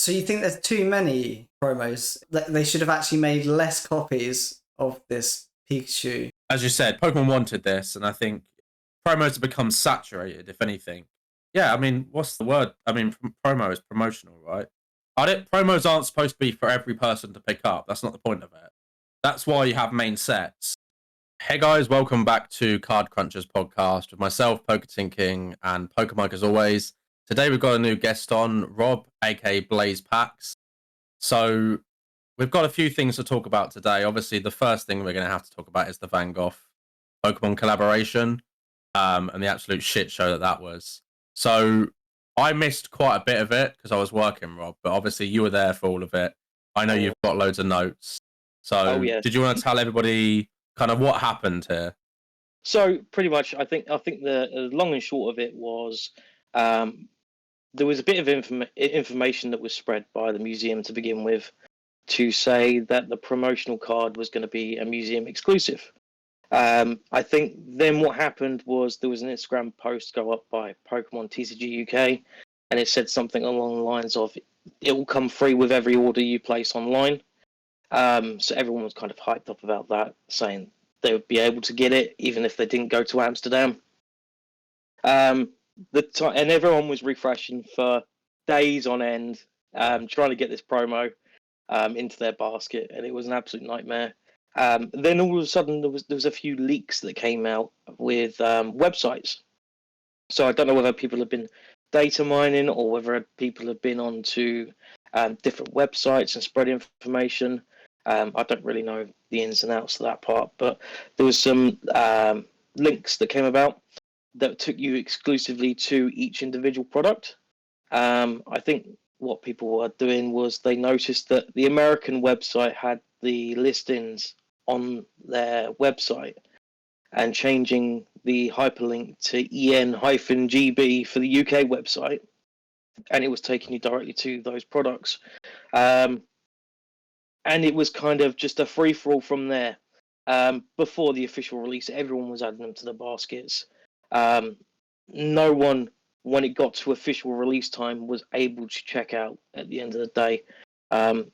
So you think there's too many promos? That they should have actually made less copies of this Pikachu? As you said, Pokemon wanted this, and I think promos have become saturated, if anything. Yeah, I mean, what's the word? I mean, promo is promotional, right? Promos aren't supposed to be for every person to pick up. That's not the point of it. That's why you have main sets. Hey guys, welcome back to Card Crunchers podcast with myself, King, and Pokemon as always. Today we've got a new guest on, Rob, aka BlazePacks. So we've got a few things to talk about today. Obviously, the first thing we're going to have to talk about is the Van Gogh Pokemon collaboration, and the absolute shit show that was. So I missed quite a bit of it because I was working, Rob. But obviously, you were there for all of it. I know you've got loads of notes. So yes. Did you want to tell everybody kind of what happened here? So pretty much, I think the long and short of it was there was a bit of information that was spread by the museum to begin with to say that the promotional card was going to be a museum exclusive. I think then what happened was there was an Instagram post go up by Pokemon TCG UK, and it said something along the lines of, "It will come free with every order you place online." So everyone was kind of hyped up about that, saying they would be able to get it even if they didn't go to Amsterdam. And everyone was refreshing for days on end, trying to get this promo into their basket, and it was an absolute nightmare. Then all of a sudden there was a few leaks that came out with websites. So I don't know whether people have been data mining or whether people have been onto different websites and spread information. I don't really know the ins and outs of that part, but there was some links that came about that took you exclusively to each individual product. I think what people were doing was they noticed that the American website had the listings on their website and changing the hyperlink to en-gb for the UK website, and it was taking you directly to those products. And it was kind of just a free-for-all from there. Before the official release, everyone was adding them to the baskets. No one, when it got to official release time, was able to check out at the end of the day. 99%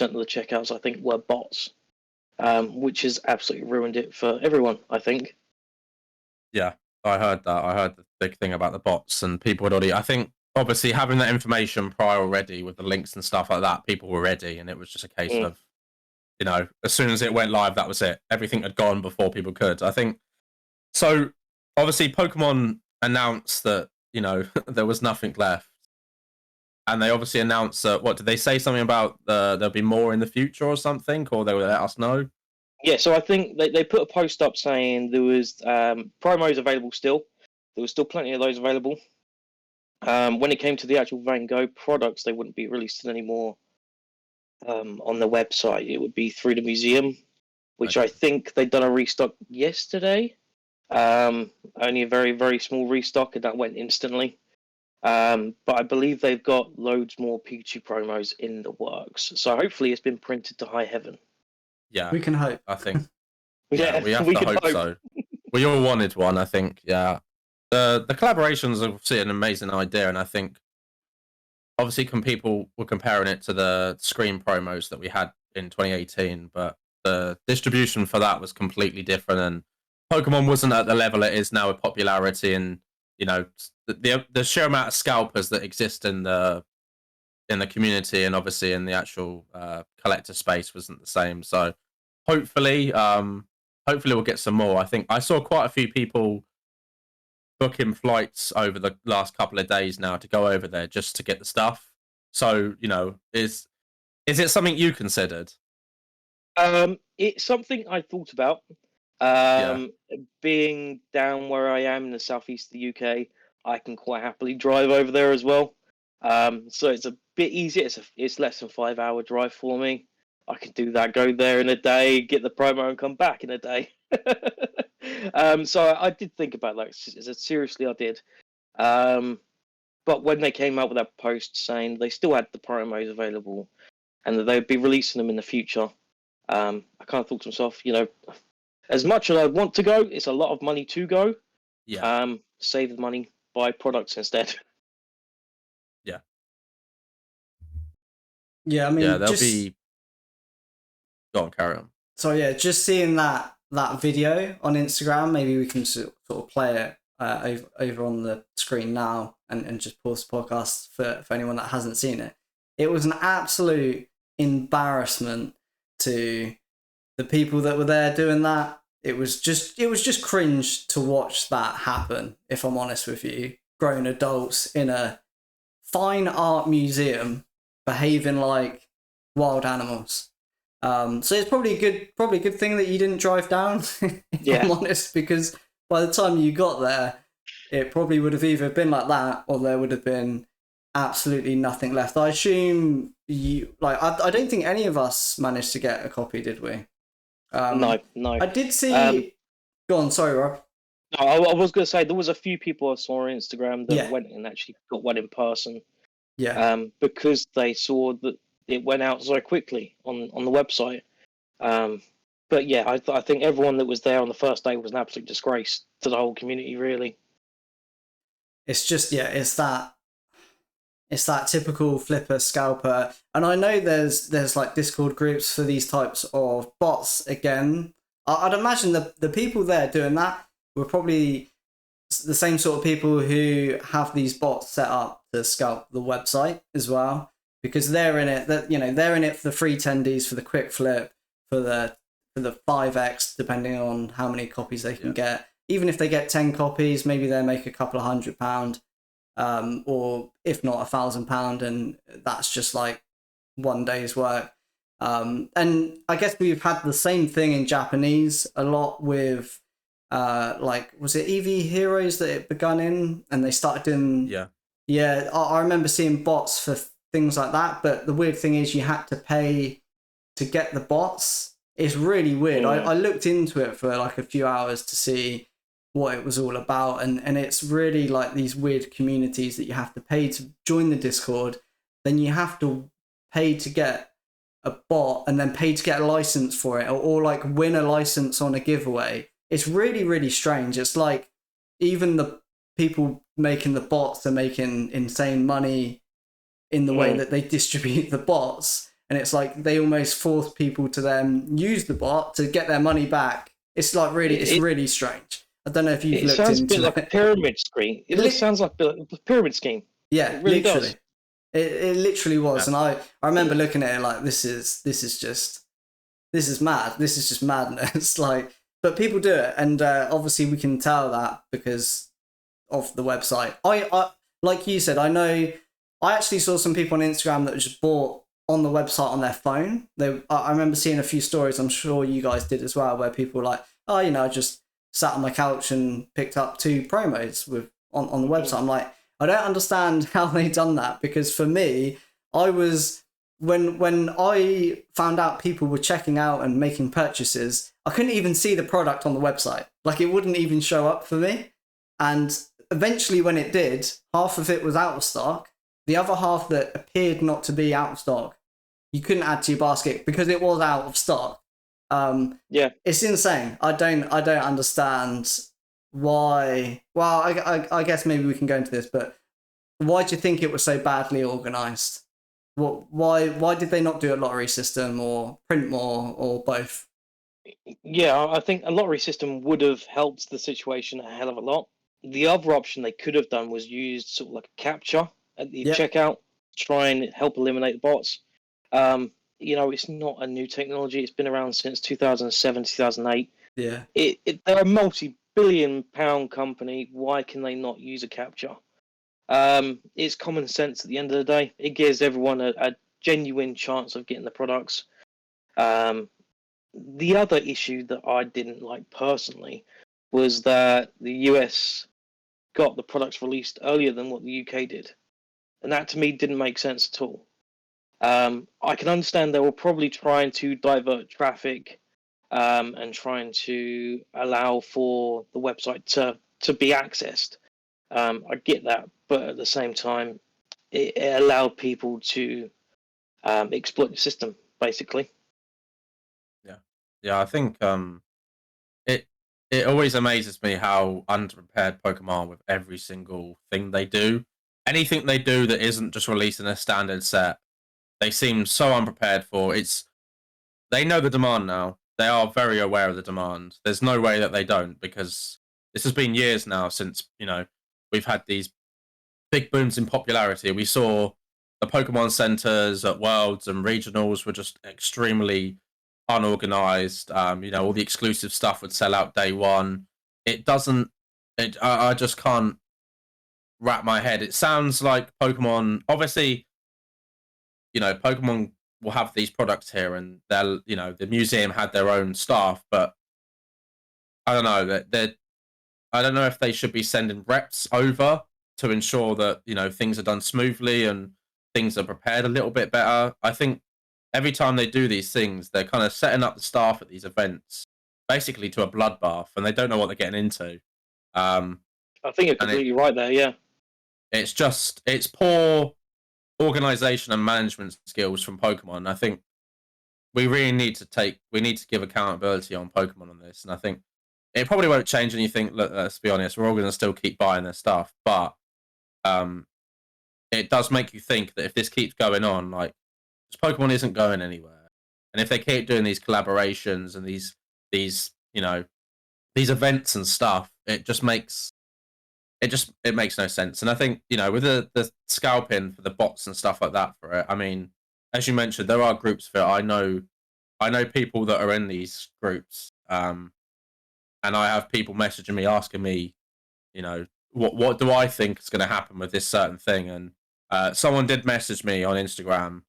of the checkouts, I think, were bots, which has absolutely ruined it for everyone, I think. Yeah, I heard that. I heard the big thing about the bots, and people had already, I think, obviously having that information prior already with the links and stuff like that, people were ready, and it was just a case of, you know, as soon as it went live, that was it. Everything had gone before people could. I think so. Obviously, Pokemon announced that, you know, there was nothing left, and they obviously announced that. What did they say? Something about there'll be more in the future or something, or they will let us know. Yeah, so I think they put a post up saying there was promos available still. There was still plenty of those available. When it came to the actual Van Gogh products, they wouldn't be released anymore on the website. It would be through the museum, which I think they'd done a restock yesterday. Only a very, very small restock, and that went instantly. But I believe they've got loads more Pikachu promos in the works. So hopefully it's been printed to high heaven. Yeah, We can hope. I think. Yeah, we have to hope so. We all wanted one, I think. Yeah, the collaborations are obviously an amazing idea, and I think obviously people were comparing it to the Scream promos that we had in 2018, but the distribution for that was completely different, and Pokemon wasn't at the level it is now with popularity, and you know the sheer amount of scalpers that exist in the community, and obviously in the actual collector space wasn't the same. So hopefully we'll get some more. I think I saw quite a few people booking flights over the last couple of days now to go over there just to get the stuff. So, you know, is it something you considered? It's something I thought about. Being down where I am in the southeast of the UK, I can quite happily drive over there as well. So it's a bit easier. It's less than 5 hour drive for me. I can do that, go there in a day, get the promo, and come back in a day. So I did think about that. Seriously, I did. But when they came out with that post saying they still had the promos available and that they'd be releasing them in the future, I kind of thought to myself, you know, as much as I want to go, it's a lot of money to go. Yeah. Save the money, buy products instead. Yeah. Yeah, I mean, Yeah, there'll just be. Go on, carry on. so yeah, just seeing that video on Instagram, maybe we can sort of play it over on the screen now, and just pause the podcast for anyone that hasn't seen it. It was an absolute embarrassment to the people that were there doing that. It was just cringe to watch that happen, if I'm honest with you. Grown adults in a fine art museum behaving like wild animals. So it's probably a good thing that you didn't drive down, if I'm honest, because by the time you got there, it probably would have either been like that or there would have been absolutely nothing left. I assume you I don't think any of us managed to get a copy, did we? No. I did see. Go on, sorry, Rob. No, I was going to say there was a few people I saw on Instagram that went and actually got one in person. Yeah. Because they saw that it went out so quickly on the website. But yeah, I think everyone that was there on the first day was an absolute disgrace to the whole community, really. It's just it's that typical flipper scalper, and I know there's like Discord groups for these types of bots. Again, I'd imagine the people there doing that were probably the same sort of people who have these bots set up to scalp the website as well, because they're in it. They're in it for the free tendies, for the quick flip, for the 5x, depending on how many copies they can get. Even if they get 10 copies, maybe they make a couple of £100, or if not £1,000, and that's just like one day's work. And I guess we've had the same thing in Japanese a lot with was it EV Heroes that it begun in, and they started in I remember seeing bots for things like that, but the weird thing is you had to pay to get the bots. It's really weird. I looked into it for like a few hours to see what it was all about, and it's really like these weird communities that you have to pay to join the Discord, then you have to pay to get a bot, and then pay to get a license for it, or like win a license on a giveaway. It's really, really strange. It's like even the people making the bots are making insane money in the way that they distribute the bots, and it's like they almost force people to then use the bot to get their money back. It's like really strange. I don't know if you've looked into it. It sounds a bit like a pyramid scheme. It sounds like a pyramid scheme. Yeah, it really literally. Does. It literally was, and I remember looking at it like this is mad. This is just madness. Like, but people do it, and obviously we can tell that because of the website. I like you said, I actually saw some people on Instagram that just bought on the website on their phone. I remember seeing a few stories. I'm sure you guys did as well, where people were like, I just sat on my couch and picked up 2 promos on the website. I'm like, I don't understand how they done that, because for me, I was when I found out people were checking out and making purchases, I couldn't even see the product on the website. Like, it wouldn't even show up for me. And eventually when it did, half of it was out of stock. The other half that appeared not to be out of stock, you couldn't add to your basket because it was out of stock. It's insane. I don't understand why. Well, I guess maybe we can go into this, but why do you think it was so badly organized? Why did they not do a lottery system or print more or both? Yeah, I think a lottery system would have helped the situation a hell of a lot. The other option they could have done was used sort of like a capture at the checkout, try and help eliminate the bots. It's not a new technology. It's been around since 2007, 2008. Yeah. They're a multi-billion-pound company. Why can they not use a capture? It's common sense at the end of the day. It gives everyone a genuine chance of getting the products. The other issue that I didn't like personally was that the US got the products released earlier than what the UK did. And that to me didn't make sense at all. I can understand they were probably trying to divert traffic and trying to allow for the website to be accessed. I get that, but at the same time, it allowed people to exploit the system, basically. Yeah, I think it always amazes me how underprepared Pokemon are with every single thing they do. Anything they do that isn't just releasing a standard set, they seem so unprepared for. They know the demand now. They are very aware of the demand. There's no way that they don't, because this has been years now since, we've had these big booms in popularity. We saw the Pokemon centers at Worlds and regionals were just extremely unorganized. All the exclusive stuff would sell out day one. It doesn't. I just can't wrap my head. It sounds like Pokemon. Obviously, Pokemon will have these products here, and they'll, the museum had their own staff, but I don't know that I don't know if they should be sending reps over to ensure that things are done smoothly and things are prepared a little bit better. I think every time they do these things, they're kind of setting up the staff at these events basically to a bloodbath, and they don't know what they're getting into. I think you're completely right there. Yeah, it's poor organization and management skills from Pokemon. I think we really need to give accountability on Pokemon on this, and I think it probably won't change anything. Look, let's be honest, we're all going to still keep buying their stuff, but it does make you think that if this keeps going on, like, Pokemon isn't going anywhere, and if they keep doing these collaborations and these these events and stuff, it makes no sense. And I think with the scalping for the bots and stuff like that for it, I mean, as you mentioned, there are groups for it. I know people that are in these groups, and I have people messaging me asking me, what do I think is going to happen with this certain thing? And someone did message me on Instagram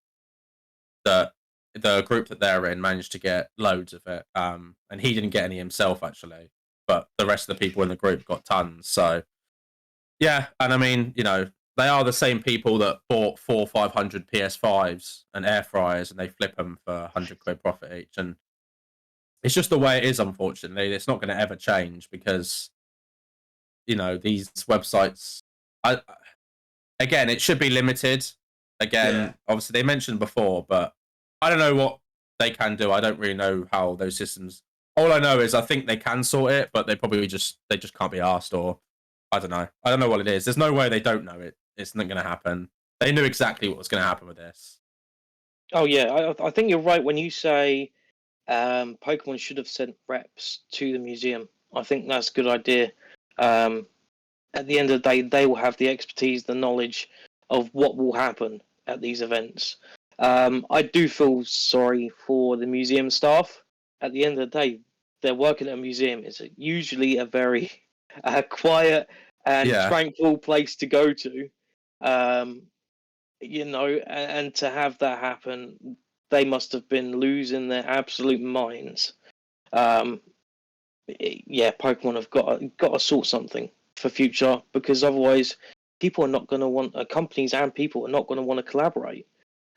that the group that they're in managed to get loads of it, and he didn't get any himself actually, but the rest of the people in the group got tons. So yeah, and I mean, they are the same people that bought 400-500 PS5s and air fryers, and they flip them for £100 profit each, and it's just the way it is. Unfortunately, it's not going to ever change because these websites. Again, it should be limited. Again, Obviously they mentioned before, but I don't know what they can do. I don't really know how those systems. All I know is I think they can sort it, but they just can't be asked, or I don't know. I don't know what it is. There's no way they don't know it. It's not going to happen. They knew exactly what was going to happen with this. Oh yeah, I think you're right when you say Pokemon should have sent reps to the museum. I think that's a good idea. At the end of the day, they will have the expertise, the knowledge of what will happen at these events. I do feel sorry for the museum staff. At the end of the day, they're working at a museum. It's usually a very quiet and tranquil place to go to. And to have that happen, they must have been losing their absolute minds. Pokemon have got to sort something for future, because otherwise people are not going to want companies and people are not going to want to collaborate.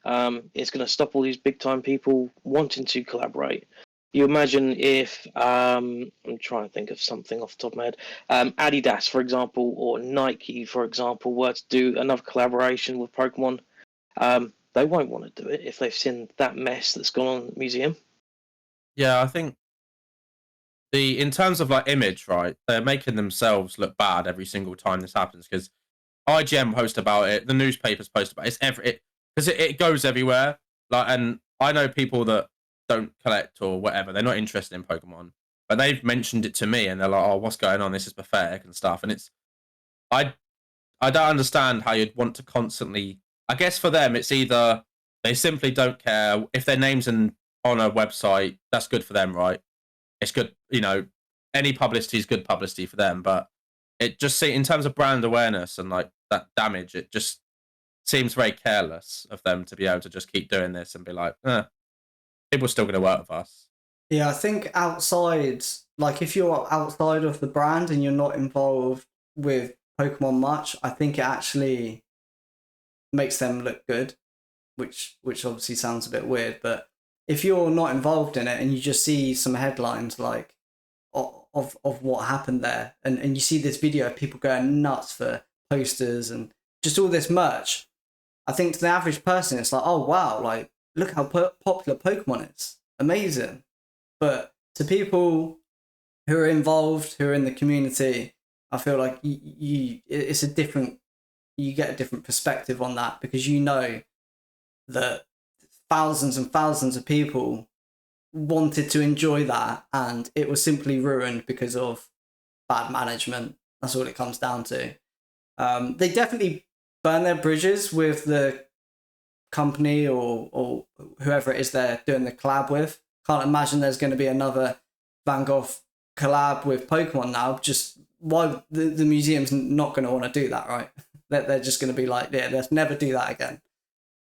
It's going to stop all these big time people wanting to collaborate. You imagine if I'm trying to think of something off the top of my head, Adidas, for example, or Nike, for example, were to do another collaboration with Pokemon. They won't want to do it if they've seen that mess that's gone on in the museum. Yeah, I think in terms of like image, right, they're making themselves look bad every single time this happens, because IGN post about it, the newspapers post about it. Because it goes everywhere. Like, and I know people that don't collect or whatever, they're not interested in Pokemon, but they've mentioned it to me, and they're like, "Oh, what's going on? This is pathetic and stuff." And it's I don't understand how you'd want to constantly. I guess for them, it's either they simply don't care if their name's on a website. That's good for them, right? It's good, any publicity is good publicity for them, but it just in terms of brand awareness and like that damage, it just seems very careless of them to be able to just keep doing this and be like, people are still going to work with us. Yeah, I think outside, like if you're outside of the brand and you're not involved with Pokemon much, I think it actually makes them look good, which obviously sounds a bit weird, but if you're not involved in it and you just see some headlines like of what happened there, and you see this video of people going nuts for posters and just all this merch, I think to the average person it's like, oh wow, like look how popular Pokemon is, amazing. But to people who are involved, who are in the community, I feel like you get a different perspective on that, because you know that thousands and thousands of people wanted to enjoy that, and it was simply ruined because of bad management. That's all it comes down to. They definitely burn their bridges with the company or whoever it is they're doing the collab with. Can't imagine there's going to be another Van Gogh collab with Pokemon now. Just why the museum's not going to want to do that, right? They're just going to be like, yeah, let's never do that again.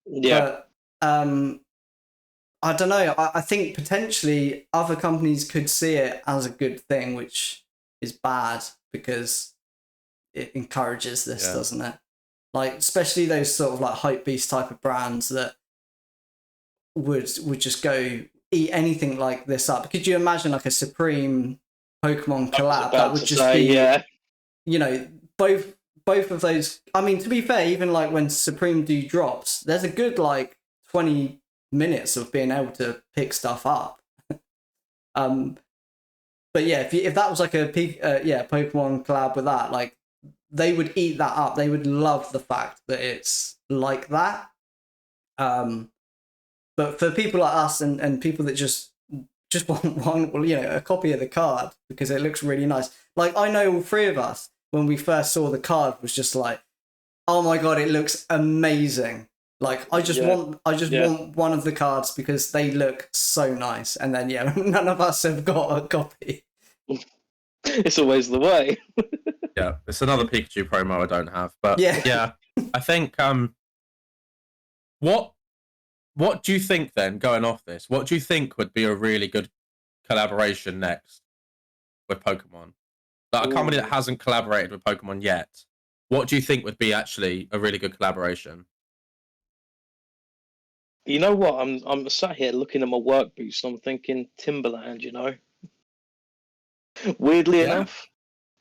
Yeah. But I don't know. I think potentially other companies could see it as a good thing, which is bad because it encourages this, doesn't it? Like, especially those sort of like hype beast type of brands that would just go eat anything like this up. Could you imagine like a Supreme Pokemon collab? That would just be, you know, both of those. I mean, to be fair, even like when Supreme do drops, there's a good like 20 minutes of being able to pick stuff up. But yeah, if that was like a Pokemon collab with that, like they would eat that up. They would love the fact that it's like that. But for people like us and people that just want one, well, you know, a copy of the card because it looks really nice. Like I know all three of us when we first saw the card was just like, oh my god, it looks amazing. Like I just want one of the cards because they look so nice. And then none of us have got a copy. It's always the way. Yeah, it's another Pikachu promo I don't have, but yeah, I think what do you think then? Going off this, what do you think would be a really good collaboration next with Pokemon? Like a company that hasn't collaborated with Pokemon yet. What do you think would be actually a really good collaboration? You know what? I'm sat here looking at my work boots and I'm thinking Timberland. You know, weirdly enough,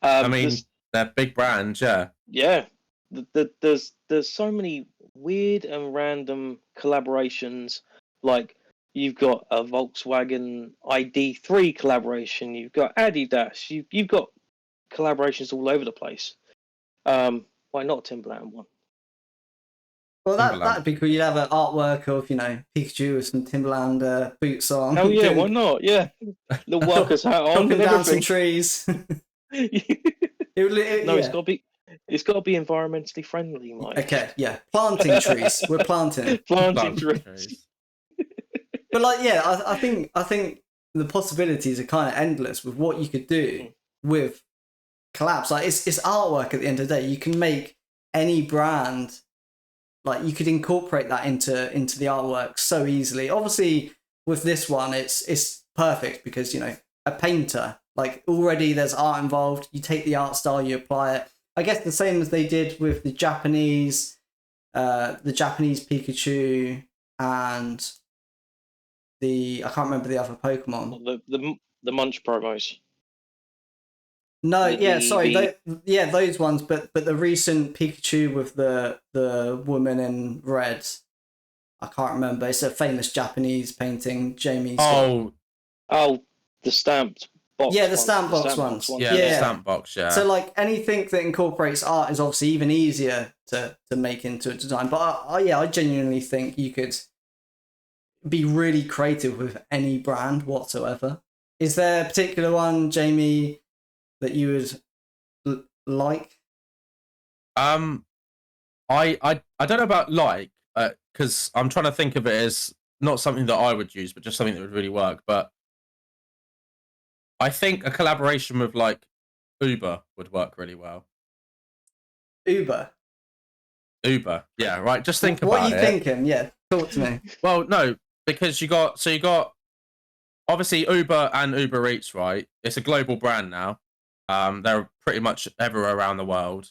I mean they're big brands, yeah. Yeah, there's so many weird and random collaborations. Like you've got a Volkswagen ID3 collaboration. You've got Adidas. You've got collaborations all over the place. Why not Timberland one? Well, that'd be cool. You'd have an artwork of, you know, Pikachu with some Timberland boots on. Oh yeah, why not? Yeah, the worker's hat on and down some everything. trees. It's got to be environmentally friendly, Mike. Okay, yeah, planting trees. We're planting trees. But like, yeah, I think the possibilities are kind of endless with what you could do with collabs. Like it's artwork at the end of the day. You can make any brand. Like you could incorporate that into the artwork so easily. Obviously, with this one, it's perfect because, you know, a painter, like already there's art involved. You take the art style, you apply it. I guess the same as they did with the Japanese Pikachu and I can't remember the other Pokemon. The Munch promos. No, those ones, but the recent Pikachu with the woman in red, I can't remember. It's a famous Japanese painting. Jamie's the stamped box. Yeah, the stamp box ones. Yeah, the stamp box. Yeah. So like anything that incorporates art is obviously even easier to make into a design. But I genuinely think you could be really creative with any brand whatsoever. Is there a particular one, Jamie, that you would like? I don't know about because I'm trying to think of it as not something that I would use, but just something that would really work. But I think a collaboration with like Uber would work really well. Uber, yeah, right. Just think about it. What are you thinking? Yeah, talk to me. Well, no, because you got obviously Uber and Uber Eats, right? It's a global brand now. They're pretty much everywhere around the world.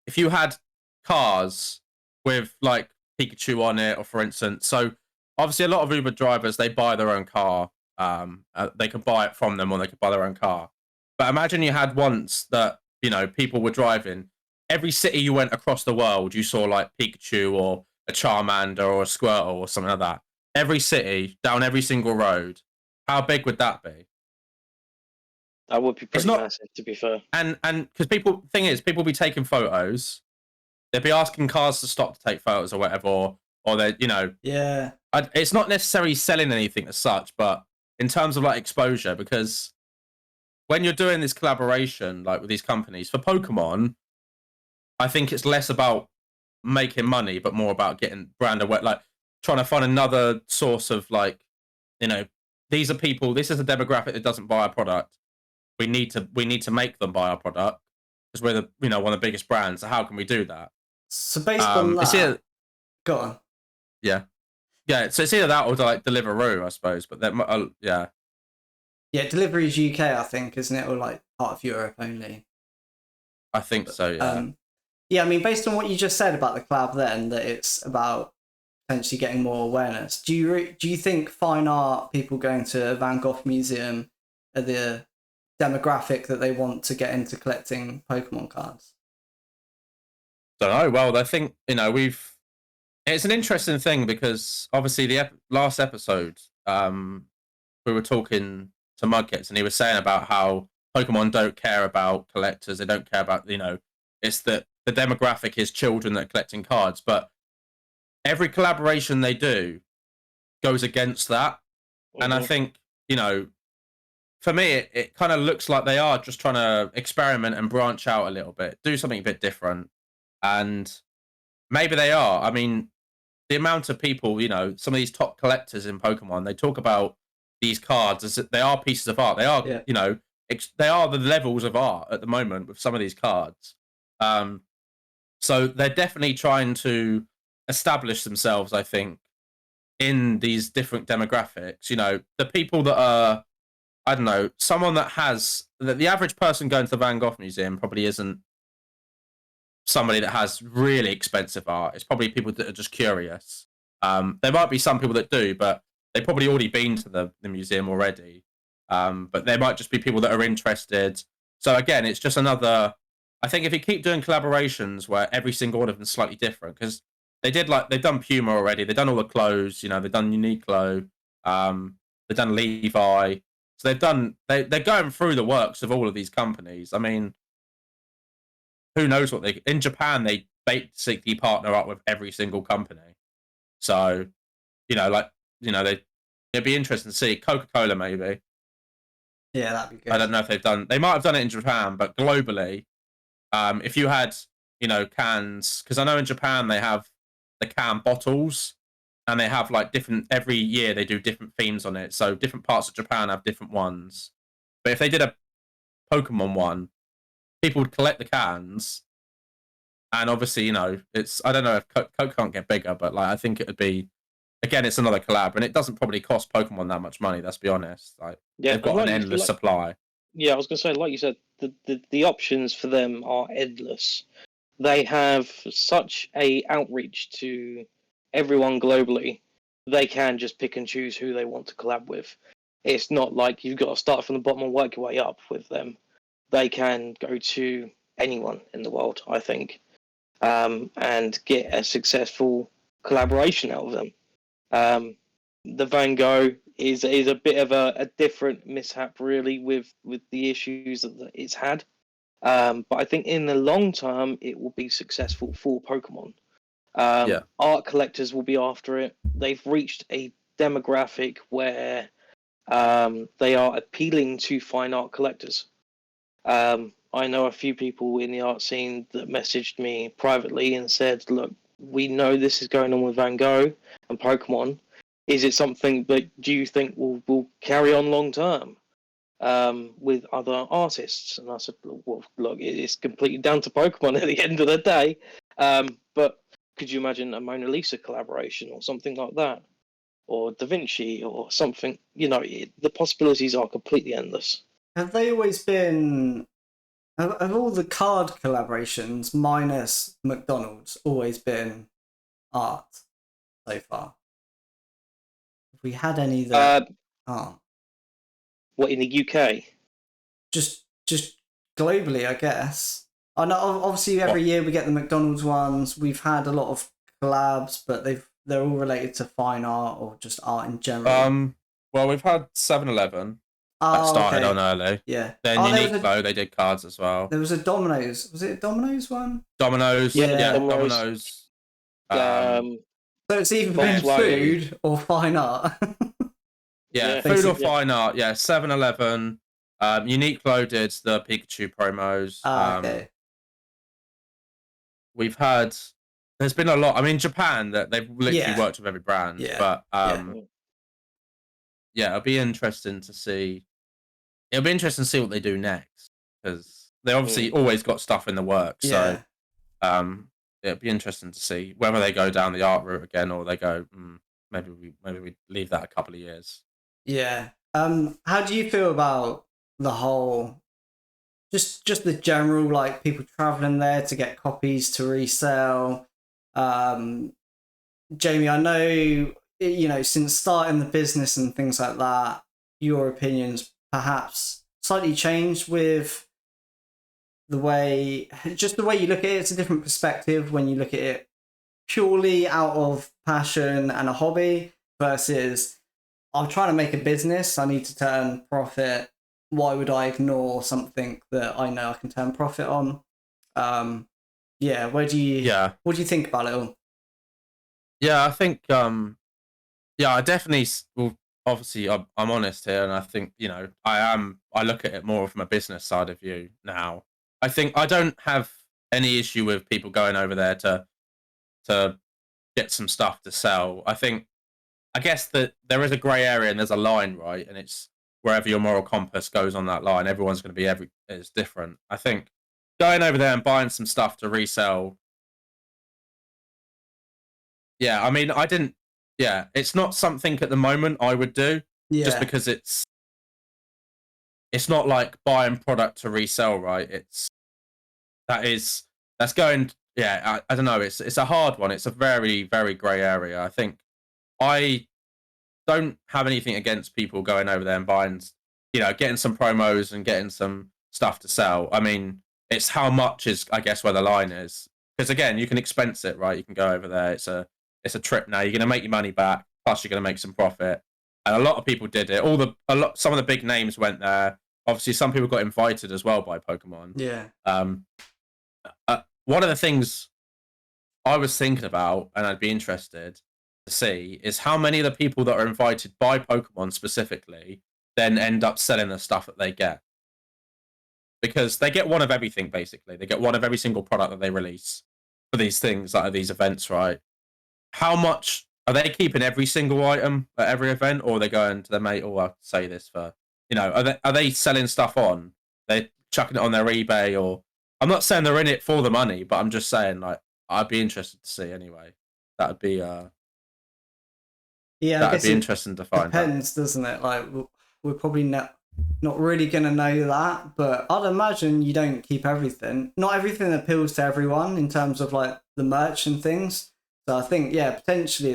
If you had cars with like Pikachu on it, or for instance, so obviously a lot of Uber drivers, they buy their own car. They can buy it from them, or they can buy their own car. But imagine you had once that, you know, people were driving. Every city you went across the world, you saw like Pikachu or a Charmander or a Squirtle or something like that. Every city, down every single road. How big would that be? That would be pretty massive, to be fair. And because people be taking photos. They'd be asking cars to stop to take photos or whatever, or they're Yeah. it's not necessarily selling anything as such, but in terms of like exposure, because when you're doing this collaboration like with these companies for Pokemon, I think it's less about making money, but more about getting brand aware, like trying to find another source of like, these are people. This is a demographic that doesn't buy our product. We need to make them buy our product because we're one of the biggest brands. So how can we do that? So based on It's either, that, go on. yeah. So it's either that or like Deliveroo, I suppose. But that, yeah. Yeah, delivery is UK, I think, isn't it, or like part of Europe only? I think so. Yeah. Yeah, I mean, based on what you just said about the collab, then that it's about potentially getting more awareness. Do you think fine art people going to Van Gogh Museum are the demographic that they want to get into collecting Pokemon cards? Don't know. Well, I think it's an interesting thing because obviously the last episode, we were talking to Mudkits and he was saying about how Pokemon don't care about collectors. They don't care about it's that the demographic is children that are collecting cards, but every collaboration they do goes against that. Mm-hmm. And I think, for me, it kind of looks like they are just trying to experiment and branch out a little bit, do something a bit different. And maybe they are. I mean, the amount of people, some of these top collectors in Pokemon, they talk about these cards as they are pieces of art. They are, they are the levels of art at the moment with some of these cards. So they're definitely trying to establish themselves, I think, in these different demographics. The people that are, I don't know, someone that has the average person going to the Van Gogh Museum probably isn't somebody that has really expensive art. It's probably people that are just curious. There might be some people that do, but they've probably already been to the museum already. But there might just be people that are interested. So again, it's just another. I think if you keep doing collaborations where every single one of them is slightly different, because they've done Puma already, they've done all the clothes, they've done Uniqlo, they've done Levi, so they're going through the works of all of these companies. I mean, who knows what in Japan they basically partner up with every single company, so it'd be interesting to see Coca-Cola maybe. Yeah, that'd be good. I don't know if they might have done it in Japan, but globally. If you had, cans, because I know in Japan they have the can bottles, and they have like every year they do different themes on it. So different parts of Japan have different ones. But if they did a Pokemon one, people would collect the cans, and obviously, it's I don't know if Coke can't get bigger, but like I think it would be. Again, it's another collab, and it doesn't probably cost Pokemon that much money. Let's be honest. Like they've got an endless supply. Yeah, I was going to say, like you said, the options for them are endless. They have such a outreach to everyone globally. They can just pick and choose who they want to collab with. It's not like you've got to start from the bottom and work your way up with them. They can go to anyone in the world, I think, and get a successful collaboration out of them. The Van Gogh is a bit of a different mishap, really, with the issues that it's had. But I think in the long term, it will be successful for Pokemon. Art collectors will be after it. They've reached a demographic where they are appealing to fine art collectors. I know a few people in the art scene that messaged me privately and said, look, we know this is going on with Van Gogh and Pokemon. Is it something that do you think will carry on long term with other artists? And I said, well, look, it's completely down to Pokemon at the end of the day. But could you imagine a Mona Lisa collaboration or something like that? Or Da Vinci or something? The possibilities are completely endless. Have they always been... Have all the card collaborations, minus McDonald's, always been art so far? Have we had any that aren't? What, in the UK? Just globally, I guess. I know obviously every year we get the McDonald's ones. We've had a lot of collabs, but they're all related to fine art or just art in general. Well, we've had 7-Eleven. That started on early. Yeah. Then Uniqlo, they did cards as well. There was a Domino's. Was it a Domino's one? Domino's. Yeah, Domino's. So it's either been Volkswagen. food or fine art. Yeah, Yeah. food or Basically. fine art. Yeah, 7-Eleven. Uniqlo did the Pikachu promos. Okay. We've had. There's been a lot. I mean, Japan that they've literally Yeah. worked with every brand, Yeah. but Yeah. yeah, it'll be interesting to see. It'll be interesting to see what they do next because they obviously always got stuff in the works. Yeah. So it'll be interesting to see whether they go down the art route again or they go maybe we leave that a couple of years. Yeah. How do you feel about the whole just the general like people traveling there to get copies to resell? Jamie, I know since starting the business and things like that, your opinions perhaps slightly changed with the way you look at it. It's a different perspective when you look at it purely out of passion and a hobby versus I'm trying to make a business. I need to turn profit. Why would I ignore something that I know I can turn profit on? Yeah. What do you think about it all? Yeah, I think yeah, I definitely well, obviously I'm honest here, and I think I look at it more from a business side of view now. I think I don't have any issue with people going over there to get some stuff to sell. I guess that there is a grey area and there's a line, right? And it's wherever your moral compass goes on that line, everyone's going to be it's different. I think going over there and buying some stuff to resell. Yeah, I mean, I didn't. Yeah, it's not something at the moment I would do, just because it's not like buying product to resell, right? That's going. Yeah, I don't know. It's a hard one. It's a very very grey area. I think I don't have anything against people going over there and buying, getting some promos and getting some stuff to sell. I mean, it's how much is, I guess, where the line is. Because again, you can expense it, right? You can go over there. It's a trip now. You're going to make your money back. Plus, you're going to make some profit. And a lot of people did it. Some of the big names went there. Obviously, some people got invited as well by Pokemon. Yeah. One of the things I was thinking about, and I'd be interested to see, is how many of the people that are invited by Pokemon specifically then end up selling the stuff that they get. Because they get one of everything, basically. They get one of every single product that they release for these things, like these events, right? How much are they keeping every single item at every event, or are they going to their mate, I'll say this for, are they selling stuff on? They're chucking it on their eBay, or I'm not saying they're in it for the money, but I'm just saying, like, I'd be interested to see anyway. That'd be that'd be interesting to find. Depends, doesn't it? Like we're probably not really gonna know that, but I'd imagine you don't keep everything. Not everything appeals to everyone in terms of like the merch and things. So I think potentially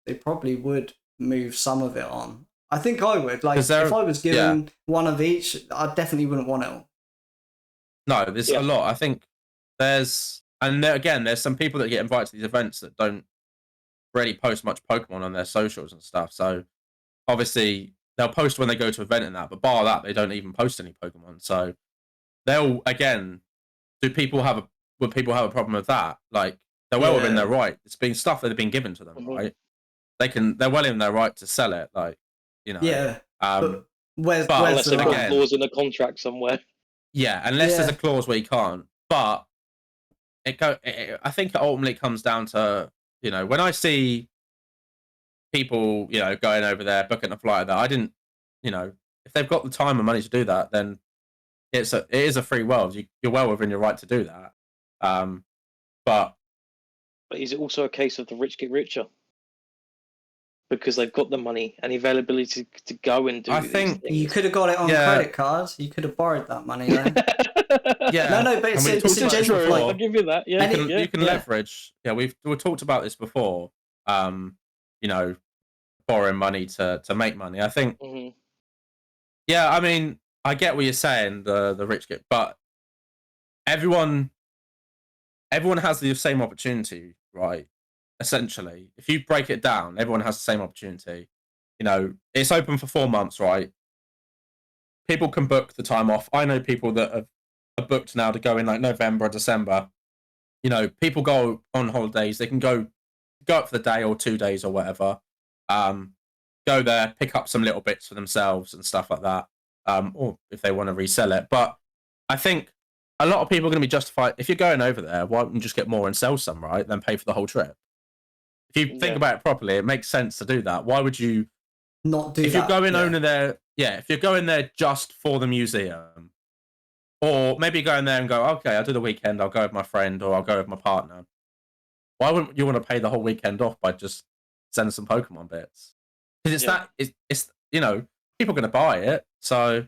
they probably would move some of it on. I think I would. Like if I was given one of each, I definitely wouldn't want it all. No, there's a lot. I think there's some people that get invited to these events that don't really post much Pokemon on their socials and stuff. So obviously they'll post when they go to an event and that, but bar that, they don't even post any Pokemon. So would people have a problem with that? Like they're well within their right. It's been stuff that have been given to them, right? They're well in their right to sell it, like, Yeah. But unless they've got clause in a contract somewhere. Yeah, unless there's a clause where you can't. But I think it ultimately comes down to, when I see people, going over there, booking a flight there, I didn't, if they've got the time and money to do that, then it is a free world. You're well within your right to do that. But is it also a case of the rich get richer? Because they've got the money and the availability to go and do. I think you could have got it on credit cards. You could have borrowed that money then. Yeah. No, but it's true. Like, I'll give you that. Yeah. You can leverage. Yeah, we've talked about this before. Borrowing money to make money. I think. Mm-hmm. Yeah, I mean, I get what you're saying. The rich get, but everyone has the same opportunity, right? Essentially, if you break it down, everyone has the same opportunity. It's open for 4 months, right? People can book the time off. I know people that are booked now to go in like November or December. People go on holidays. They can go go up for the day or 2 days or whatever. Go there, pick up some little bits for themselves and stuff like that. Or if they want to resell it. But I think a lot of people are going to be justified. If you're going over there, why don't you just get more and sell some, right? Then pay for the whole trip. If you think about it properly, it makes sense to do that. Why would you not do if that? you're going over there? Yeah, if you're going there just for the museum, or maybe going there and go, okay, I'll do the weekend. I'll go with my friend, or I'll go with my partner. Why wouldn't you want to pay the whole weekend off by just sending some Pokemon bits? Because it's people are going to buy it. So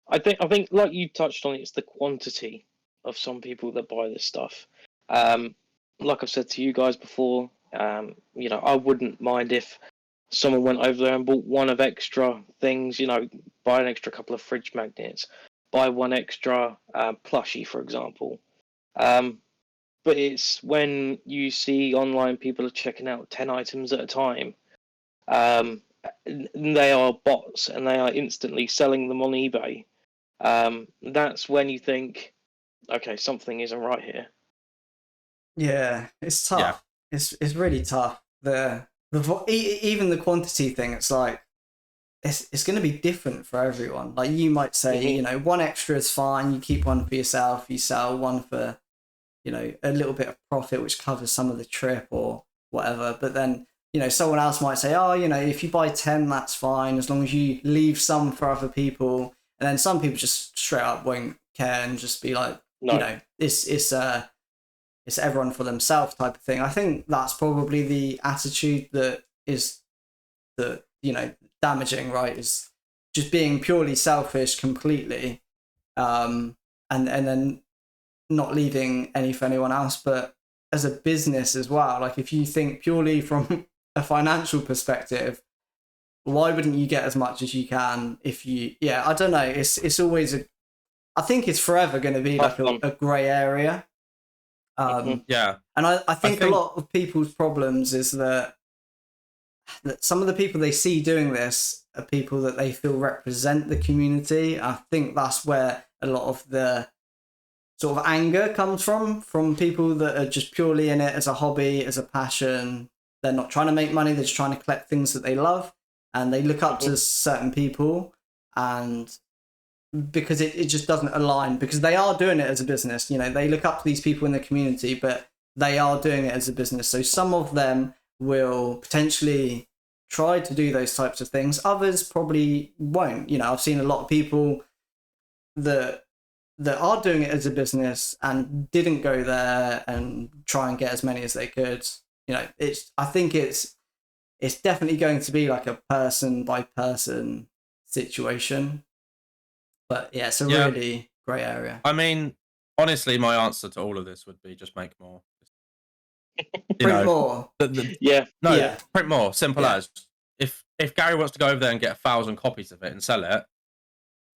I think like you touched on, it's the quantity of some people that buy this stuff. Like I've said to you guys before, I wouldn't mind if someone went over there and bought one of extra things. Buy an extra couple of fridge magnets, buy one extra plushie, for example. But it's when you see online people are checking out 10 items at a time. They are bots and they are instantly selling them on eBay. That's when you think, okay, something isn't right here. Yeah, it's tough. Yeah. It's really tough. Even the quantity thing, it's like it's going to be different for everyone. Like you might say, one extra is fine. You keep one for yourself. You sell one for, a little bit of profit, which covers some of the trip or whatever. But then, someone else might say, oh, if you buy 10, that's fine as long as you leave some for other people. And then some people just straight up won't care and just be like, no. It's everyone for themselves type of thing. I think that's probably the attitude that is damaging, right? Is just being purely selfish completely, and then not leaving any for anyone else. But as a business as well, like if you think purely from a financial perspective, why wouldn't you get as much as you can if you? Yeah, I don't know. It's always I think it's forever going to be like a grey area. Yeah, and I think a lot of people's problems is that some of the people they see doing this are people that they feel represent the community. I think that's where a lot of the sort of anger comes from people that are just purely in it as a hobby, as a passion. They're not trying to make money, they're just trying to collect things that they love, and they look up to certain people, and because it just doesn't align, because they are doing it as a business. They look up to these people in the community, but they are doing it as a business. So some of them will potentially try to do those types of things. Others probably won't. I've seen a lot of people that are doing it as a business and didn't go there and try and get as many as they could. I think it's definitely going to be like a person by person situation. But yeah, it's a really grey area. I mean, honestly, my answer to all of this would be just make more. Print more. Print more. Simple as. If Gary wants to go over there and get 1,000 copies of it and sell it,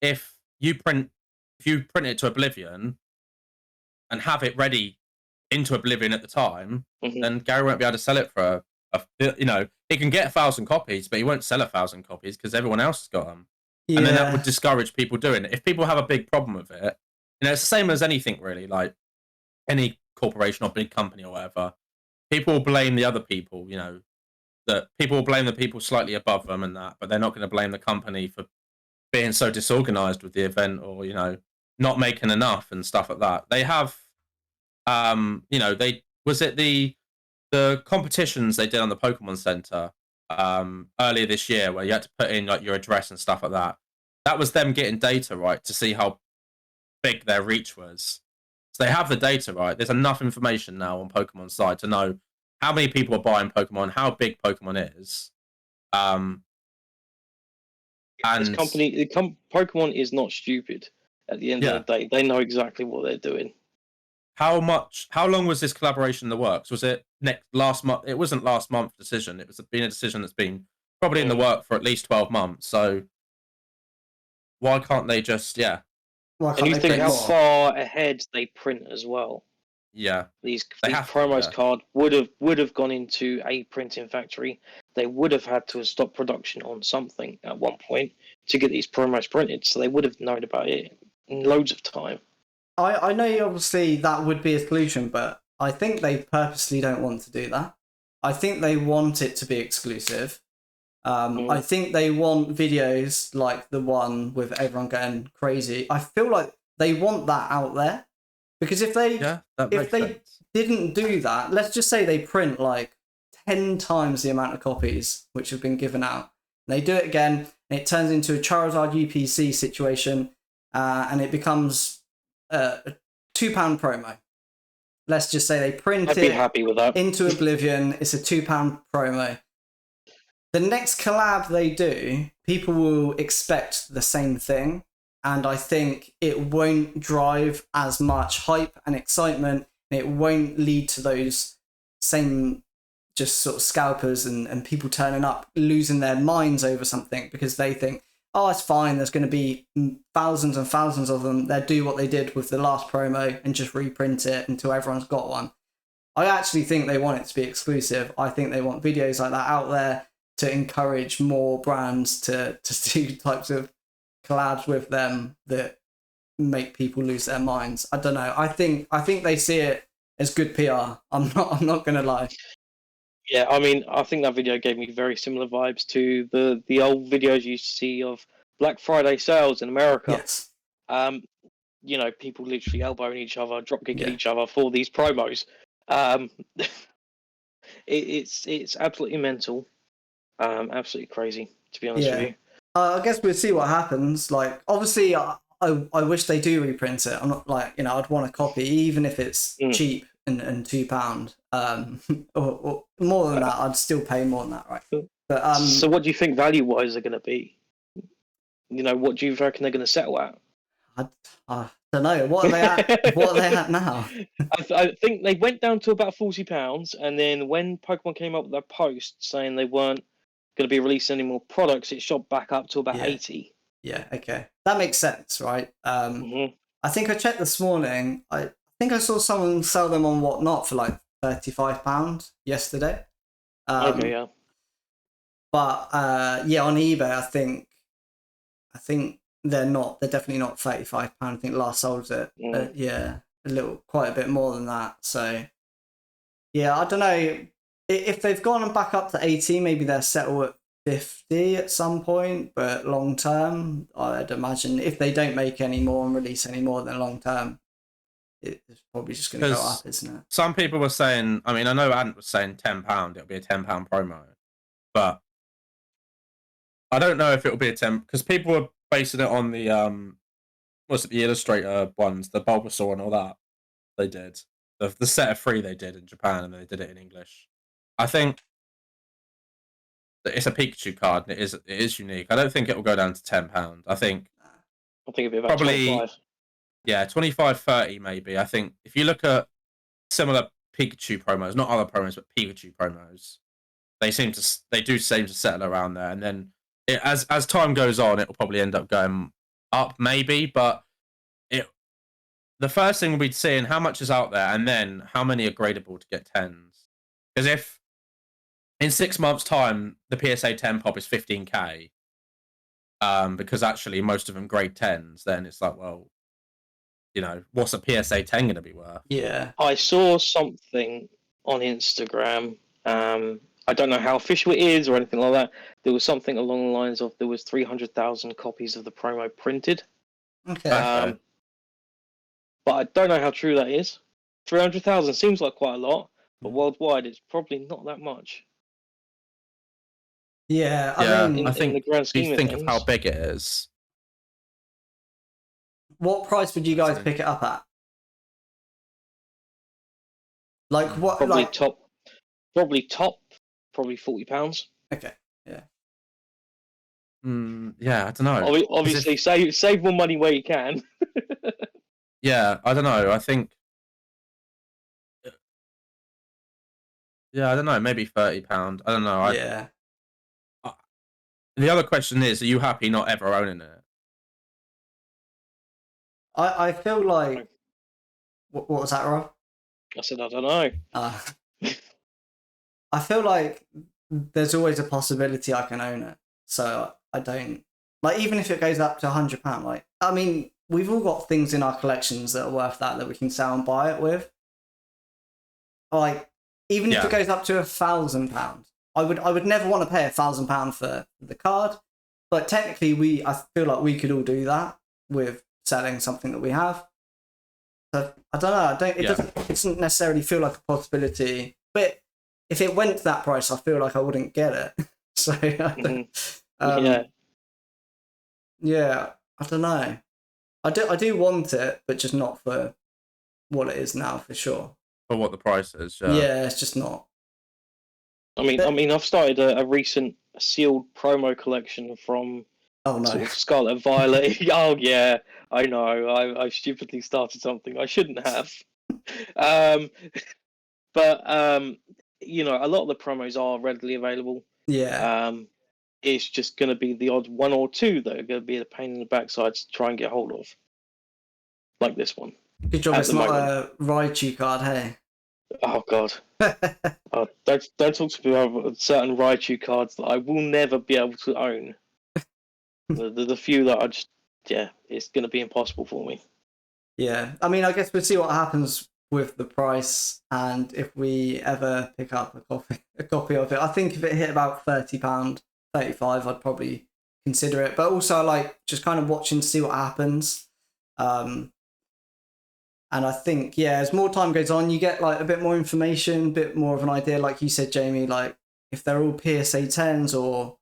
if you print it to Oblivion and have it ready into Oblivion at the time, then Gary won't be able to sell it for he can get 1,000 copies, but he won't sell 1,000 copies because everyone else has got them. Yeah. And then that would discourage people doing it. If people have a big problem with it, it's the same as anything really, like any corporation or big company or whatever. People will blame the other people, that people will blame the people slightly above them and that, but they're not going to blame the company for being so disorganized with the event or, not making enough and stuff like that. They have, the competitions they did on the Pokemon Center earlier this year where you had to put in like your address and stuff like that. That was them getting data right to see how big their reach was. So they have the data right. There's enough information now on Pokemon's side to know how many people are buying Pokemon, how big Pokemon is. And this company, Pokemon is not stupid. At the end of the day, they know exactly what they're doing. How long was this collaboration in the works? Was it last month? It wasn't last month's decision. It was been a decision that's been probably in the work for at least 12 months. So why can't they just, And you think how far ahead they print as well. Yeah. These promos card would have gone into a printing factory. They would have had to have stopped production on something at one point to get these promos printed. So they would have known about it in loads of time. I know obviously that would be a solution, but I think they purposely don't want to do that. I think they want it to be exclusive. I think they want videos like the one with everyone going crazy. I feel like they want that out there, because if they didn't do that, let's just say they print like 10 times the amount of copies which have been given out. They do it again, and it turns into a Charizard UPC situation, and it becomes a £2 promo. Let's just say they print I'd be happy with that. into oblivion. It's a £2 promo. The next collab they do, people will expect the same thing, and I think it won't drive as much hype and excitement, and it won't lead to those same just sort of scalpers and people turning up, losing their minds over something because they think, oh, it's fine, there's going to be thousands and thousands of them. They'll do what they did with the last promo and just reprint it until everyone's got one. I actually think they want it to be exclusive. I think they want videos like that out there to encourage more brands to do types of collabs with them that make people lose their minds. I don't know. I think they see it as good PR. I'm not gonna lie. Yeah, I mean, I think that video gave me very similar vibes to the old videos you used to see of Black Friday sales in America. Yes. You know, people literally elbowing each other, drop kicking each other for these promos. It's absolutely mental. Absolutely crazy, to be honest with you. I guess we'll see what happens. Like, obviously, I wish they do reprint it. I'm not like, I'd want a copy, even if it's cheap and £2. Or more than that, I'd still pay more than that, right? But so what do you think value-wise are going to be? What do you reckon they're going to settle at? I don't know. What are they at? What are they at now? I think they went down to about £40, and then when Pokemon came up with their post saying they weren't going to be releasing any more products, it shot back up to about 80. Yeah, okay. That makes sense, right? I think I checked this morning. I think I saw someone sell them on Whatnot for like £35 yesterday. Okay, yeah. But on eBay, I think they're definitely not £35. I think last sold it. Quite a bit more than that. So yeah, I don't know. If they've gone back up to 80, maybe they'll settle at 50 at some point, but long term, I'd imagine if they don't make any more and release any more, then long term, it's probably just going to go up, isn't it? Some people were saying, I mean, I know Ant was saying £10, it'll be a £10 promo, but I don't know if it'll be a 10, because people were basing it on the the Illustrator ones, the Bulbasaur and all that they did. The set of 3 they did in Japan, and they did it in English. I think it's a Pikachu card, and it is unique. I don't think it will go down to £10. I think it'll be about probably 25. Yeah, 25, 30 maybe. I think if you look at similar Pikachu promos, not other promos, but Pikachu promos, they do seem to settle around there. And then as time goes on, it will probably end up going up maybe. But the first thing we'd see in how much is out there, and then how many are gradable to get 10s. Because if in 6 months' time the PSA 10 pop is 15k, because actually most of them grade 10s, then it's like, well, what's a PSA 10 going to be worth? Yeah. I saw something on Instagram. I don't know how official it is or anything like that. There was something along the lines of there was 300,000 copies of the promo printed. Okay. But I don't know how true that is. 300,000 seems like quite a lot, but worldwide it's probably not that much. Yeah, I mean, I think if you think of how big it is. What price would you guys pick it up at? Like what? Probably top. Probably £40. Okay. Yeah. Yeah, I don't know. Obviously, save more money where you can. Yeah, I don't know. I think. Yeah, I don't know. Maybe £30. I don't know. Yeah. The other question is: are you happy not ever owning it? I feel like. What was that, Rob? I said I don't know. I feel like there's always a possibility I can own it, so I don't like, even if it goes up to £100. Like, I mean, we've all got things in our collections that are worth that we can sell and buy it with. like even if Yeah. it goes up to £1,000, I would never want to pay £1,000 for the card. But technically, I feel like we could all do that with selling something that we have. So I don't know. It doesn't necessarily feel like a possibility. But if it went to that price, I feel like I wouldn't get it. So yeah, I don't know. I do want it, but just not for what it is now, for sure. For what the price is. Yeah, it's just not. I mean, I've started a recent sealed promo collection from sort of Scarlet Violet. Oh yeah, I know. I stupidly started something I shouldn't have. But you know, a lot of the promos are readily available. Yeah. It's just going to be the odd one or two that are going to be a pain in the backside to try and get hold of, like this one. Good job. It's not a Raichu card, hey. Oh god. Don't talk to me about certain Raichu cards that I will never be able to own. the few that I just, it's going to be impossible for me. Yeah, I mean, I guess we'll see what happens with the price, and if we ever pick up a copy of it. I think if it hit about £30, 35, I'd probably consider it. But also, I like just kind of watching to see what happens. And I think, as more time goes on, you get like a bit more information, a bit more of an idea. Like you said, Jamie, like if they're all PSA 10s or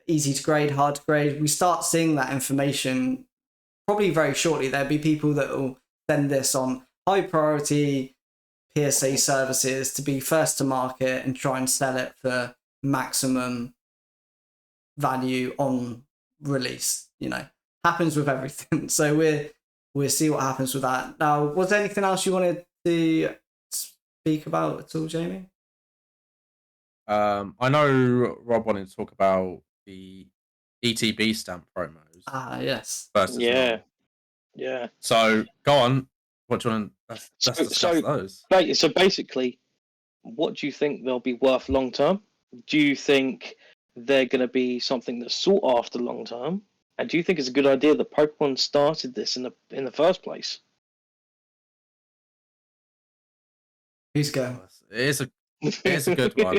easy to grade, hard to grade, we start seeing that information probably very shortly. There'll be people that will send this on high priority PSA services to be first to market and try and sell it for maximum value on release. You know, happens with everything. So we'll see what happens with that. Now, was there anything else you wanted to speak about at all, Jamie? I know Rob wanted to talk about the ETB stamp promos. Ah, yes. Versus yeah. So go on. What do you want? Let's discuss those. So basically, what do you think they'll be worth long term? Do you think they're going to be something that's sought after long term? And do you think it's a good idea that Pokemon started this in the first place? Who's going? It is a good one.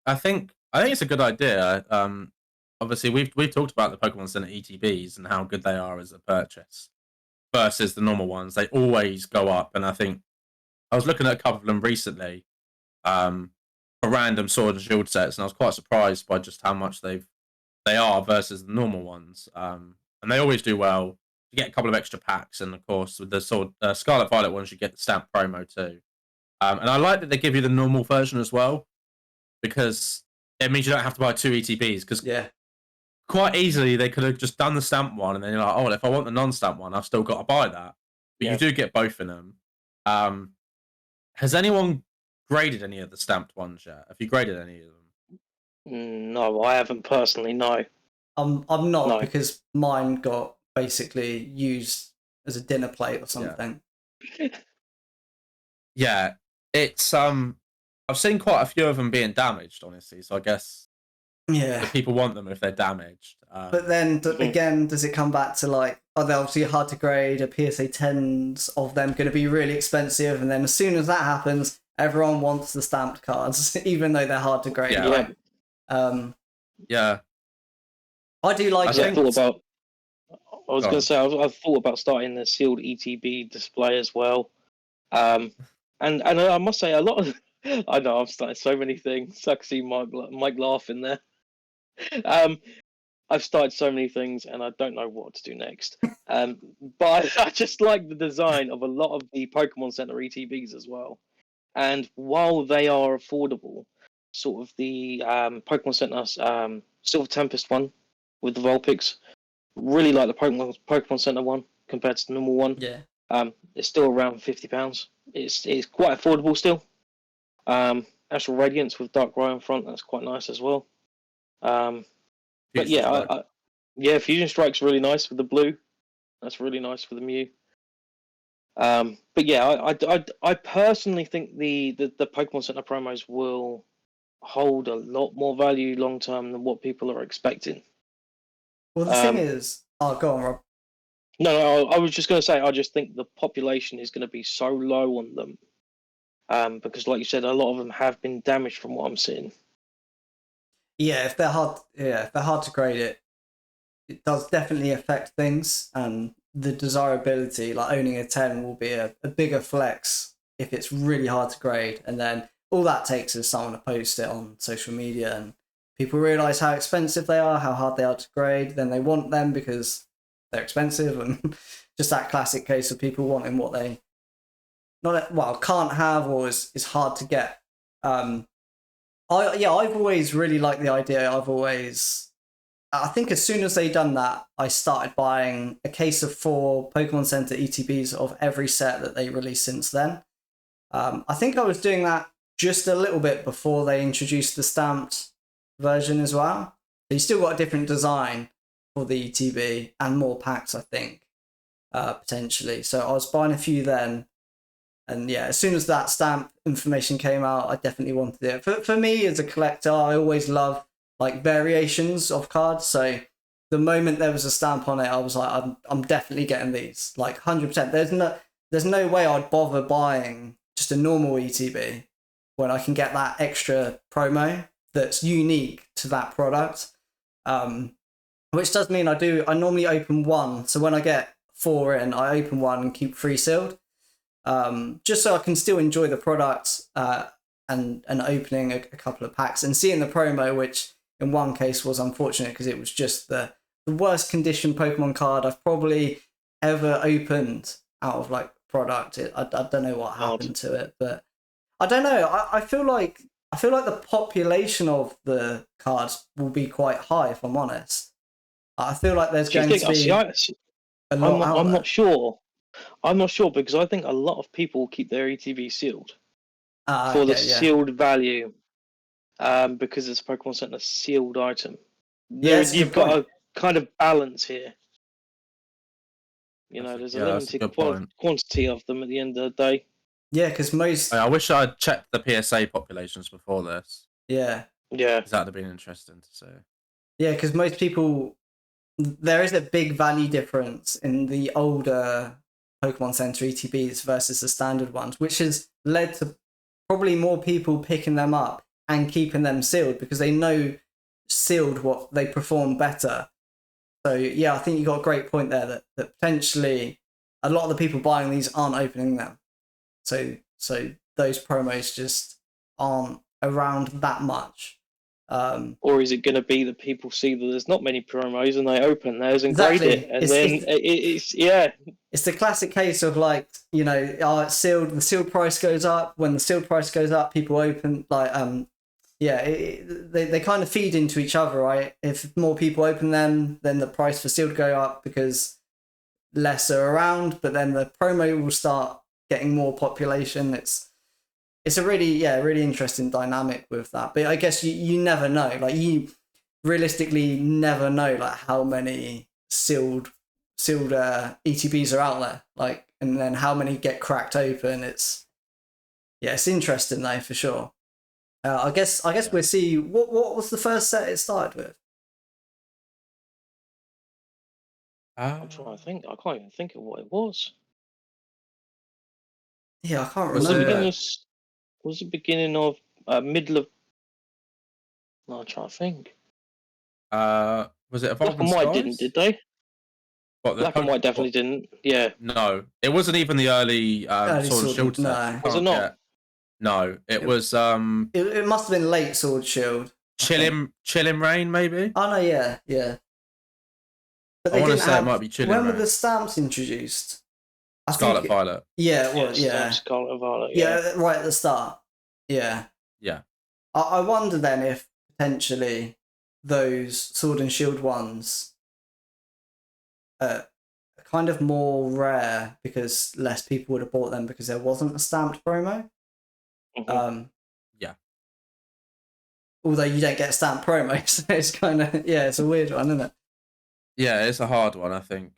I think it's a good idea. Obviously we've talked about the Pokemon Center ETBs and how good they are as a purchase versus the normal ones. They always go up, and I think I was looking at a couple of them recently, for random Sword and Shield sets, and I was quite surprised by just how much they are versus the normal ones. And they always do well. You get a couple of extra packs, and of course with the Scarlet Violet ones, you get the stamp promo too. And I like that they give you the normal version as well, because it means you don't have to buy 2 ETBs. Because quite easily they could have just done the stamp one, and then you're like, oh, well, if I want the non-stamp one, I've still got to buy that. But you do get both in them. Has anyone graded any of the stamped ones yet? Have you graded any of them? No, I haven't personally. No. I'm not, because mine got basically used as a dinner plate or something. Yeah, it's I've seen quite a few of them being damaged, honestly. So I guess if people want them if they're damaged. But then again, does it come back to like, they're obviously hard to grade? Are PSA 10s of them going to be really expensive? And then as soon as that happens, everyone wants the stamped cards, even though they're hard to grade. Yeah. I do like. I was going to say I've thought about starting the sealed ETB display as well. And I must say a lot of I know I've started so many things. I can see Mike laughing there. I've started so many things and I don't know what to do next. But I just like the design of a lot of the Pokemon Center ETBs as well. And while they are affordable, sort of the Pokemon Center Silver Tempest one with the Vulpix, really like the Pokemon Center one compared to the normal one. Yeah. It's still around £50. It's quite affordable still. Astral Radiance with Dark Rai in front, that's quite nice as well. But Fusion Strike's really nice with the blue. That's really nice for the Mew. But yeah, I personally think the Pokemon Center promos will hold a lot more value long term than what people are expecting. Well, the thing is, go on, Rob. No, I was just going to say, I just think the population is going to be so low on them because, like you said, a lot of them have been damaged from what I'm seeing. Yeah, if they're hard to grade, it does definitely affect things, and the desirability, like owning a 10 will be a bigger flex if it's really hard to grade, and then all that takes is someone to post it on social media and people realize how expensive they are, how hard they are to grade, then they want them because they're expensive, and just that classic case of people wanting what they can't have or is hard to get. I've always really liked the idea. I think as soon as they done that, I started buying a case of 4 Pokemon Center ETBs of every set that they released since then. I think I was doing that just a little bit before they introduced the stamped version as well. So you still got a different design for the ETB and more packs, I think, potentially. So I was buying a few then. And yeah, as soon as that stamp information came out, I definitely wanted it. For me as a collector, I always love like variations of cards. So the moment there was a stamp on it, I was like, I'm definitely getting these, like 100%. There's no way I'd bother buying just a normal ETB when I can get that extra promo that's unique to that product. Which does mean I normally open one. So when I get 4 in, I open one and keep 3 sealed. Just so I can still enjoy the product and opening a couple of packs and seeing the promo, which in one case was unfortunate because it was just the worst condition Pokemon card I've probably ever opened out of like product. I don't know what happened to it, but I don't know. I feel like the population of the cards will be quite high, if I'm honest. I feel like there's going to be a lot out I'm there. not sure. I'm not sure because I think a lot of people keep their ETB sealed for the sealed value, because it's a Pokemon Center sealed item. You've got a kind of balance here. There's a limited quantity of them at the end of the day. Yeah, because most. I wish I'd checked the PSA populations before this. Yeah. That'd have been interesting to see. Yeah, because most people, there is a big value difference in the older Pokemon Center ETBs versus the standard ones, which has led to probably more people picking them up and keeping them sealed because they know sealed what they perform better. So yeah, I think you got a great point there that potentially a lot of the people buying these aren't opening them. So those promos just aren't around that much. Or is it going to be that people see that there's not many promos and they open theirs and grade it, and it's the classic case of like, it's sealed. The sealed price goes up. When the sealed price goes up, people open they kind of feed into each other, right? If more people open them, then the price for sealed go up because less are around. But then the promo will start getting more population. It's a really interesting dynamic with that. But I guess you never know. Like you realistically never know like how many sealed ETBs are out there. Like, and then how many get cracked open. It's interesting though for sure. I guess we'll see. What was the first set it started with? I'm trying to think. I can't even think of what it was. Yeah, I can't remember. Was it beginning of middle of? No, I'm trying to think. Was it Evolving Black and White didn't, did they? Black and White definitely didn't. Yeah. No, it wasn't even the early Sword and Shield set. No. Was it not? No, it was. It must have been late Sword Shield. Chilling Rain, maybe. Oh no, yeah. But I want to say it might be Chilling Rain. When were the stamps introduced? Scarlet Violet. Yeah, it was. Yeah, Scarlet Violet. Yeah, right at the start. Yeah. Yeah. I wonder then if potentially those Sword and Shield ones are kind of more rare because less people would have bought them because there wasn't a stamped promo. Mm-hmm. Yeah. Although you don't get a stamped promo, so it's kind of it's a weird one, isn't it? Yeah, it's a hard one. I think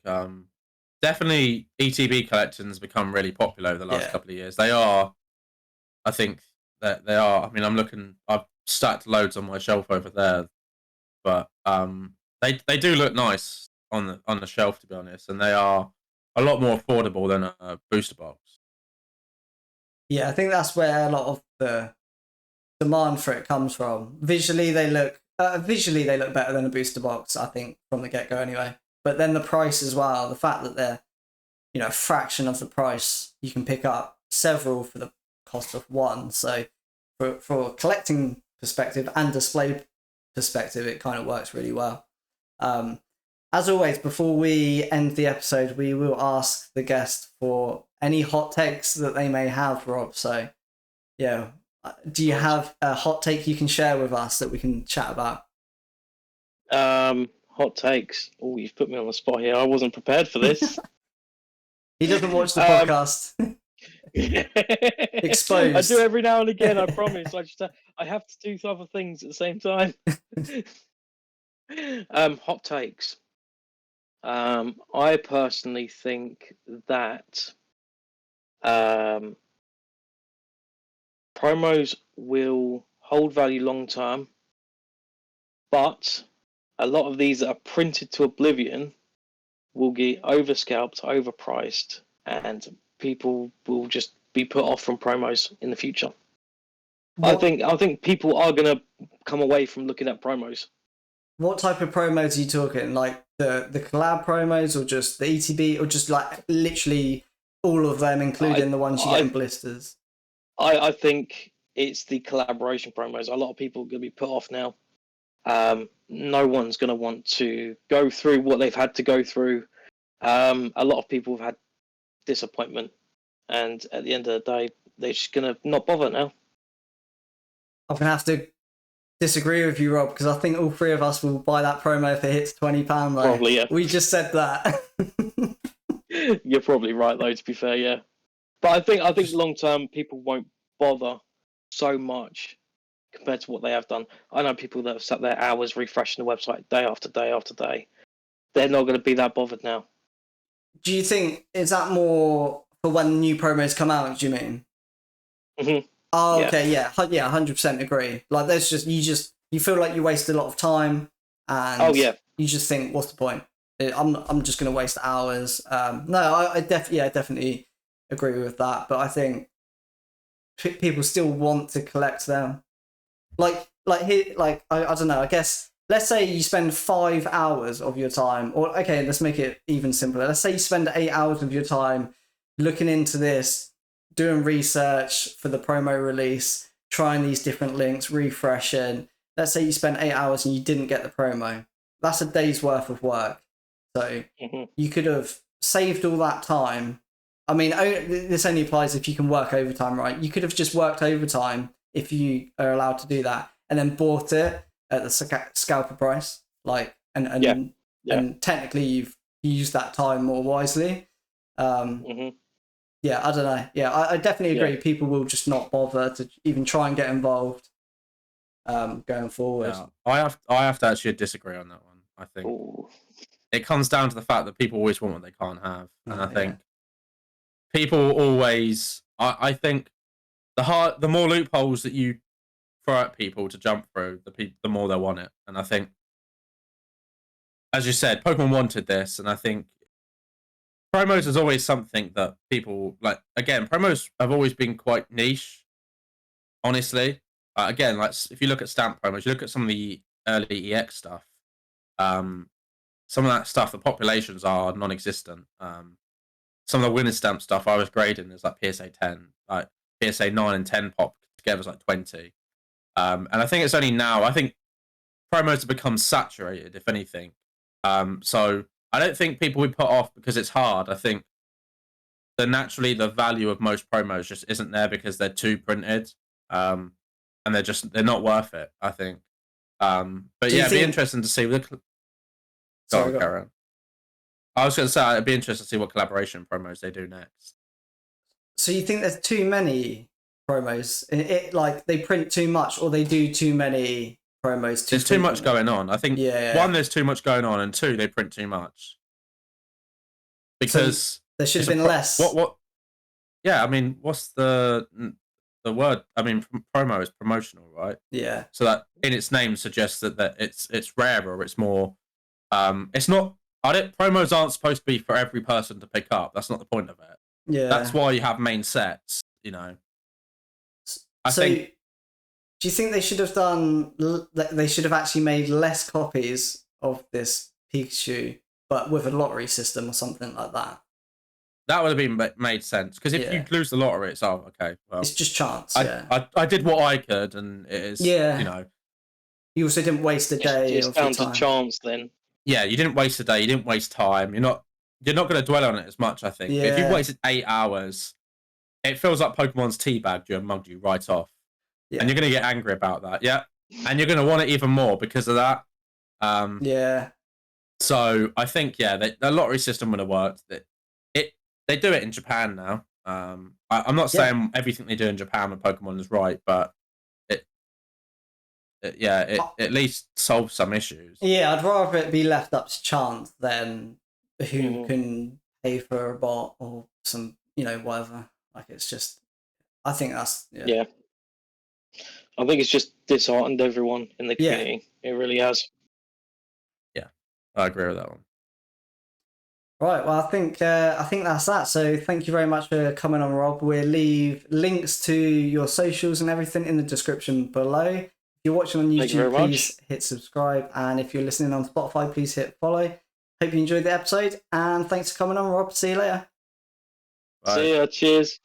definitely ETB collections become really popular over the last couple of years. They are. I think that they are. I mean, I've stacked loads on my shelf over there, but they do look nice on the shelf, to be honest, and they are a lot more affordable than a booster box. Yeah, I think that's where a lot of the demand for it comes from. Visually, they look better than a booster box, I think, from the get go anyway. But then the price as well, the fact that they're a fraction of the price, you can pick up several for the cost of one. So for a collecting perspective and display perspective, it kind of works really well. As always, before we end the episode, we will ask the guest for any hot takes that they may have, Rob. So, yeah, do you have a hot take you can share with us that we can chat about? Hot takes. Oh, you've put me on the spot here. I wasn't prepared for this. He doesn't watch the podcast. Exposed. I do every now and again. I promise. I have to do other things at the same time. Hot takes. I personally think that promos will hold value long term, but a lot of these that are printed to oblivion will get overscalped, overpriced, and people will just be put off from promos in the future. I think people are gonna come away from looking at promos. What type of promos are you talking? Like the collab promos, or just the ETB, or just like literally all of them, including the ones you get in blisters? I think it's the collaboration promos. A lot of people are going to be put off now. No one's going to want to go through what they've had to go through. A lot of people have had disappointment, and at the end of the day, they're just going to not bother now. I'm going to have to disagree with you, Rob, because I think all three of us will buy that promo if it hits £20. Though. Probably, yeah. We just said that. You're probably right, though. To be fair, yeah. But I think long term, people won't bother so much compared to what they have done. I know people that have sat there hours refreshing the website day after day after day. They're not going to be that bothered now. Do you think, is that more for when new promos come out, do you mean? Mm-hmm. Oh, okay, yeah, 100% agree. Like, there's you feel like you wasted a lot of time, and you just think, what's the point? I'm just going to waste hours. No, I definitely agree with that. But I think people still want to collect them. I don't know. I guess let's say you spend 5 hours of your time, or okay, let's make it even simpler. Let's say you spend 8 hours of your time looking into this, doing research for the promo release, trying these different links, refreshing. Let's say you spent 8 hours and you didn't get the promo. That's a day's worth of work. So you could have saved all that time. I mean, this only applies if you can work overtime, right? You could have just worked overtime if you are allowed to do that, and then bought it at the scalper price. And technically you've used that time more wisely. Yeah, I don't know. Yeah, I definitely agree. People will just not bother to even try and get involved going forward. Yeah. I have to actually disagree on that one. I think it comes down to the fact that people always want what they can't have. And I think people always... I think the more loopholes that you throw at people to jump through, the more they want it. And I think, as you said, Pokemon wanted this, and I think promos is always something that people like. Again, promos have always been quite niche, honestly. Again, like if you look at stamp promos, you look at some of the early EX stuff. Some of that stuff, the populations are non-existent. Some of the winner stamp stuff I was grading is like PSA 10, like PSA 9 and 10 pop together is like 20. And I think it's only now. I think promos have become saturated, if anything. So I don't think people would put off because it's hard. I think naturally the value of most promos just isn't there because they're too printed, and they're not worth it. I think. But yeah, it'd be interesting to see. Sorry, Karen. I was going to say it'd be interesting to see what collaboration promos they do next. So you think there's too many promos? Like they print too much, or they do too many promos? There's too much going on. I think one, there's too much going on, and two, they print too much. Because so there should have been less. What? Yeah, I mean, what's the word? I mean, promo is promotional, right? Yeah. So that in its name suggests that it's rarer, or it's more. It's not. Promos aren't supposed to be for every person to pick up. That's not the point of it. Yeah. That's why you have main sets. You know. I So, think do you think they should have done? They should have actually made less copies of this Pikachu, but with a lottery system or something like that. that would have been made sense, because if you Yeah. lose the lottery, it's okay. Well, It's just chance. I, Yeah. I did what I could, and it is, Yeah. you know, You also didn't waste a day It's of your down to time. chance then. yeah, you didn't waste a day, you didn't waste time. You're not going to dwell on it as much. I think if you've Yeah. wasted 8 hours, it feels like Pokemon's teabagged you and mugged you right off, Yeah. and you're going to get angry about that. Yeah, and you're going to want it even more because of that. Yeah. So I think the lottery system would have worked. They do it in Japan now. I'm not saying everything they do in Japan with Pokemon is right, but it at least solves some issues. Yeah, I'd rather it be left up to chance than who can pay for a bot or some, whatever. Like, it's just, I think that's Yeah. I think it's just disheartened everyone in the community. It really has. Yeah, I agree with that one. Right, well, I think that's that. So thank you very much for coming on, Rob. We'll leave links to your socials and everything in the description below. If you're watching on YouTube, please hit subscribe. And if you're listening on Spotify, please hit follow. Hope you enjoyed the episode. And thanks for coming on, Rob. See you later. Bye. See ya. Cheers.